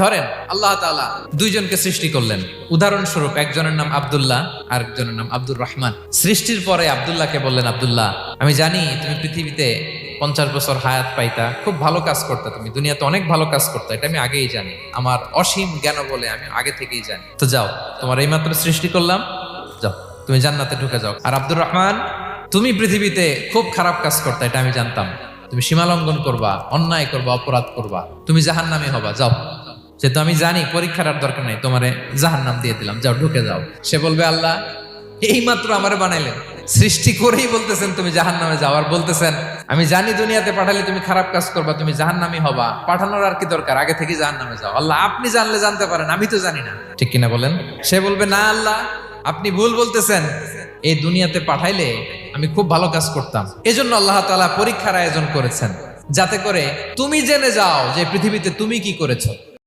ধরেন আল্লাহ তাআলা দুইজনকে সৃষ্টি করলেন, উদাহরণস্বরূপ একজনের নাম আব্দুল্লাহ আর একজনের নাম আব্দুর রহমান। সৃষ্টির পরে আব্দুল্লাহকে বললেন, আব্দুল্লাহ আমি জানি তুমি পৃথিবীতে 50 বছর হায়াত পাইতা, খুব ভালো কাজ করতা, তুমি দুনিয়াতে অনেক ভালো কাজ করতা, এটা আমি আগেই জানি, আমার অসীম জ্ঞান বলে আমি আগে থেকেই জানি। তো যাও, তোমার এইমাত্র সৃষ্টি করলাম, যাও তুমি জান্নাতে ঢুকে যাও। আর আব্দুর রহমান, তুমি পৃথিবীতে খুব খারাপ কাজ করতা, এটা আমি জানতাম, তুমি সীমালঙ্ঘন করবা, অন্যায় করবা, অপরাধ করবা, তুমি জাহান্নামী হবা, যাও। যেহেতু আমি জানি পরীক্ষার আর দরকার নেই, তোমারে জাহান্নাম দিয়ে দিলাম, যাও ঢুকে যাও। সে বলবে, আল্লাহ এই মাত্র আমারে বানাইলেন, সৃষ্টি করেই বলতেছেন তুমি জাহান্নামে যাও, আর বলতেছেন আমি জানি দুনিয়াতে পাঠালে তুমি খারাপ কাজ করবা, তুমি জাহান্নামী হবা, পাঠানোর আর কি দরকার, আগে থেকেই জাহান্নামে যাও। আল্লাহ আপনি জানলে জানতে পারেন, আমি তো জানি না, ঠিক কিনা বলেন? সে বলবে, না আল্লাহ আপনি ভুল বলতেছেন, এই দুনিয়াতে পাঠাইলে আমি খুব ভালো কাজ করতাম, এজন্য আল্লাহ তাআলা পরীক্ষার আয়োজন করেছেন, যাতে করে তুমি জেনে যাও যে পৃথিবীতে তুমি কি করেছো।